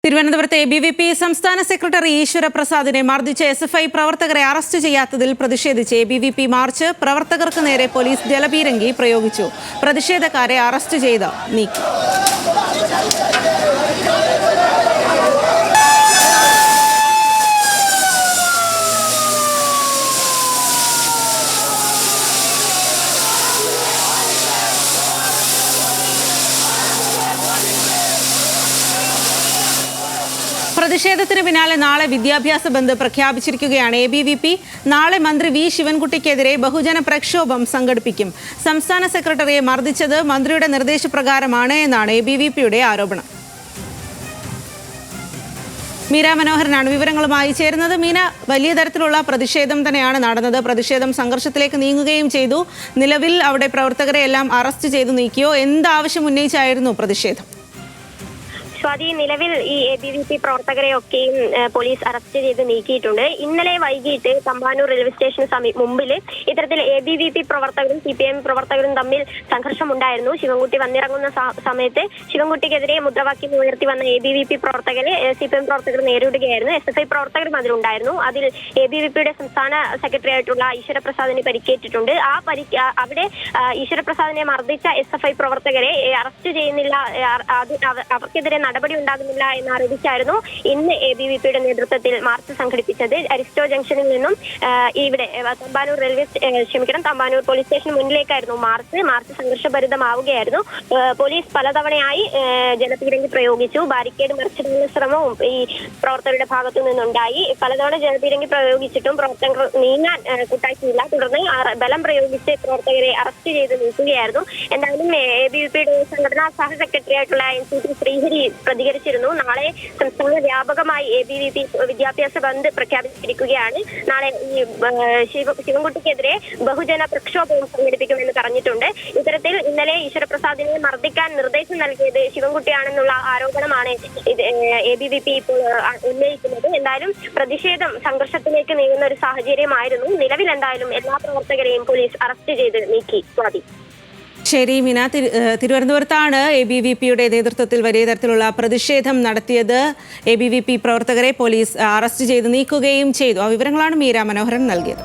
തിരുവനന്തപുരത്തെ ABVP സംസ്ഥാന secretary ഈശ്വരപ്രസാദിനെ മർദ്ദിച്ച SFI പ്രവർത്തകരെ അറസ്റ്റ് ചെയ്യാത്തതിൽ പ്രതിഷേധിച്ച് ABVP മാർച്ച് പ്രവർത്തകർക്ക് നേരെ പോലീസ് ജലപീരങ്കി പ്രയോഗിച്ചു. പ്രതിഷേധക്കാരെ അറസ്റ്റ് ചെയ്ത് നീക്കി. പ്രതിഷേധത്തിന് പിന്നാലെ നാളെ വിദ്യാഭ്യാസ ബന്ദ് പ്രഖ്യാപിച്ചിരിക്കുകയാണ് ABVP. നാളെ മന്ത്രി V. ശിവൻകുട്ടിക്കെതിരെ ബഹുജന പ്രക്ഷോഭം സംഘടിപ്പിക്കും. സംസ്ഥാന സെക്രട്ടറിയെ മർദ്ദിച്ചത് മന്ത്രിയുടെ നിർദ്ദേശപ്രകാരമാണ് എന്നാണ് ABVPയുടെ ആരോപണം. മീര മനോഹരനാണ് വിവരങ്ങളുമായി ചേരുന്നത്. മീന, വലിയ തരത്തിലുള്ള പ്രതിഷേധം തന്നെയാണ് നടന്നത്. പ്രതിഷേധം സംഘർഷത്തിലേക്ക് നീങ്ങുകയും ചെയ്തു. നിലവിൽ അവിടെ പ്രവർത്തകരെ എല്ലാം അറസ്റ്റ് ചെയ്തു നീക്കിയോ? എന്താവശ്യം ഉന്നയിച്ചായിരുന്നു പ്രതിഷേധം? സ്വാതി, നിലവിൽ ഈ ABVP പ്രവർത്തകരെയൊക്കെയും പോലീസ് അറസ്റ്റ് ചെയ്ത് നീക്കിയിട്ടുണ്ട്. ഇന്നലെ വൈകിട്ട് തമ്പാനൂർ റെയിൽവേ സ്റ്റേഷന് മുമ്പിൽ ഇത്തരത്തിൽ ABVP പ്രവർത്തകരും CPM പ്രവർത്തകരും തമ്മിൽ സംഘർഷമുണ്ടായിരുന്നു. ശിവൻകുട്ടി വന്നിറങ്ങുന്ന സമയത്ത് ശിവൻകുട്ടിക്കെതിരെ മുദ്രാവാക്യം ഉയർത്തി വന്ന ABVP പ്രവർത്തകരെ CPM പ്രവർത്തകർ നേരിടുകയായിരുന്നു. SFI പ്രവർത്തകരും അതിലുണ്ടായിരുന്നു. അതിൽ ABVPയുടെ സംസ്ഥാന സെക്രട്ടറി ആയിട്ടുള്ള ഈശ്വരപ്രസാദിന് പരിക്കേറ്റിട്ടുണ്ട്. അവിടെ ഈശ്വരപ്രസാദിനെ മർദ്ദിച്ച SFI പ്രവർത്തകരെ അറസ്റ്റ് ചെയ്യുന്നില്ല, അവർക്കെതിരെ നടപടി ഉണ്ടാകുന്നില്ല എന്നാരോപിച്ചായിരുന്നു ഇന്ന് ABVPയുടെ നേതൃത്വത്തിൽ മാർച്ച് സംഘടിപ്പിച്ചത്. അരിസ്റ്റോ ജംഗ്ഷനിൽ നിന്നും ഇവിടെ തമ്പാനൂർ പോലീസ് സ്റ്റേഷന് മുന്നിലേക്കായിരുന്നു മാർച്ച് സംഘർഷഭരിതമാവുകയായിരുന്നു. പോലീസ് പലതവണയായി ജലപീരങ്കി പ്രയോഗിച്ചു. ബാരിക്കേഡ് മറിച്ചിടുന്ന ശ്രമവും ഈ പ്രവർത്തകരുടെ ഭാഗത്തു നിന്നുണ്ടായി. പലതവണ ജലപീരങ്കി പ്രയോഗിച്ചിട്ടും പ്രവർത്തകർ നീങ്ങാൻ കൂട്ടാക്കിയില്ല. തുടർന്ന് ബലം പ്രയോഗിച്ച് പ്രവർത്തകരെ അറസ്റ്റ് ചെയ്ത് നീക്കുകയായിരുന്നു. എന്തായാലും ABVPയുടെ സംഘടനാ സഹ സെക്രട്ടറി ആയിട്ടുള്ള NCT ശ്രീഹരി പ്രതികരിച്ചിരുന്നു. നാളെ സംസ്ഥാന വ്യാപകമായി ABVP വിദ്യാഭ്യാസ ബന്ദ് പ്രഖ്യാപിച്ചിരിക്കുകയാണ്. നാളെ ഈ ശിവൻകുട്ടിക്കെതിരെ ബഹുജന പ്രക്ഷോഭവും സംഘടിപ്പിക്കുമെന്ന് പറഞ്ഞിട്ടുണ്ട്. ഇത്തരത്തിൽ ഇന്നലെ ഈശ്വരപ്രസാദിനെ മർദ്ദിക്കാൻ നിർദ്ദേശം നൽകിയത് ശിവൻകുട്ടിയാണെന്നുള്ള ആരോപണമാണ് ABVP ഇപ്പോൾ ഉന്നയിക്കുന്നത്. എന്തായാലും പ്രതിഷേധം സംഘർഷത്തിലേക്ക് നീങ്ങുന്ന ഒരു സാഹചര്യമായിരുന്നു. നിലവിൽ എന്തായാലും എല്ലാ പ്രവർത്തകരെയും പോലീസ് അറസ്റ്റ് ചെയ്ത് നീക്കി. സ്വാതി. ശരി മീന, തിരുവനന്തപുരത്താണ് ABVPയുടെ നേതൃത്വത്തിൽ വലിയ തരത്തിലുള്ള പ്രതിഷേധം നടത്തിയത്. ABVP പ്രവർത്തകരെ പോലീസ് അറസ്റ്റ് ചെയ്ത് നീക്കുകയും ചെയ്തു. ആ വിവരങ്ങളാണ് മീര മനോഹരൻ നൽകിയത്.